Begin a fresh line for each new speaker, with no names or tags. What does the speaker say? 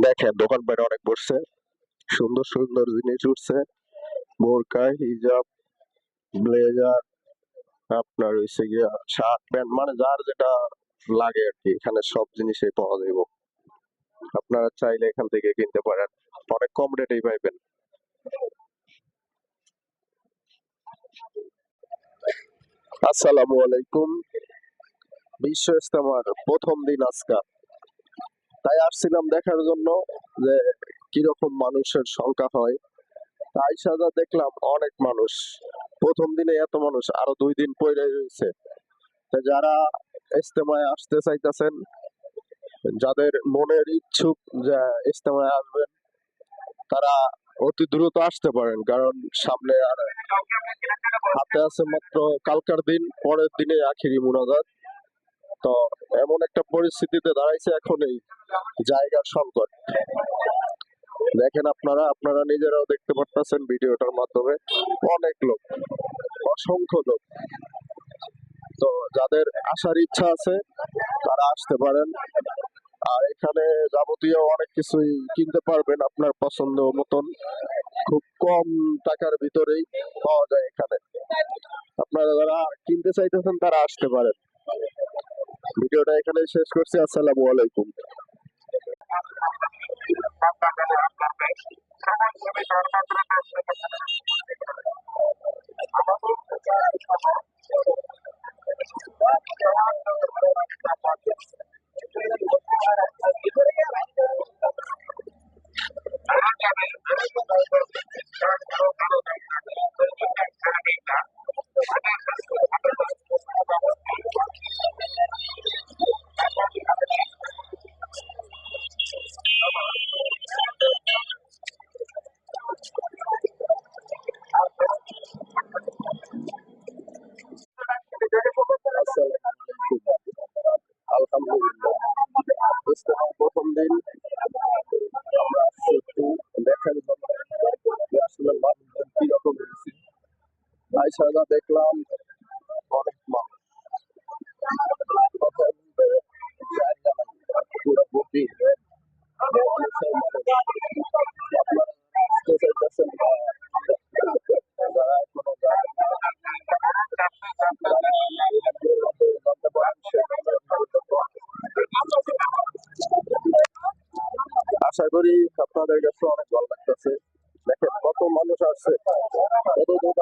দেখেন দোকানপাট অনেক বসছে, সুন্দর সুন্দর জিনিস উঠছে। বোরকা, হিজাব, ব্লেজার, আপনার হইছে গিয়া শার্ট প্যান্ট, মানে যার যেটা লাগে আর কি, এখানে সব জিনিসই পাওয়া যাইব। আপনারা চাইলে এখান থেকে কিনতে পারেন, অনেক কম রেটেই পাইবেন। আসসালামু আলাইকুম। বিশ্ব ইস্তেমার প্রথম দিন আজকা, তাই আসছিলাম দেখার জন্য যে কিরকম মানুষের সংখ্যা হয়। তাই সাজা দেখলাম অনেক মানুষ, প্রথম দিনে এত মানুষ, আরো 2 দিন পরে রয়েছে। তো যারা ইস্তেমায় আসতে চাইতেছেন, যাদের মনের ইচ্ছুক যে ইস্তেমায় আসবেন, তারা অতি দ্রুত আসতে পারেন, কারণ সামনে আর হাতে আছে মাত্র কালকার দিন, পরের দিনে আখিরি মুনাজাত। তো এমন একটা পরিস্থিতিতে দাঁড়াইছে এখন, এই জায়গার সংকট। দেখেন আপনারা আপনারা নিজেরাও দেখতে পারতেছেন ভিডিওটার মাধ্যমে, অনেক লোক, অসংখ্য লোক। তো যাদের আসার ইচ্ছা আছে তারা আসতে পারেন, আর এখানে যাবতীয় অনেক কিছুই কিনতে পারবেন আপনার পছন্দ মতন, খুব কম টাকার ভিতরেই পাওয়া যায় এখানে। আপনারা যারা কিনতে চাইতেছেন তারা আসতে পারেন। ভিডিওটা এখানে শেষ করছি। আসসালামু আলাইকুম। আলহামদুলিল্লাহ, ইস্তেমার প্রথম দিন আমরা আসছি একটু দেখার জন্য যে আসলে মানুষজন কিরকম হয়েছে। তাই সাজা দেখলাম অনেক মানুষ, কথা বলতে জায়গা নাই, পুরো বুকিং মানুষের মানুষ। আপনারা আসতে চাইতেছেন বা যারা এখনো জানতে পারেন, আশা করি আপনাদের কাছে অনেক ভালো লাগতেছে। দেখেন কত মানুষ আসছে, কত দূর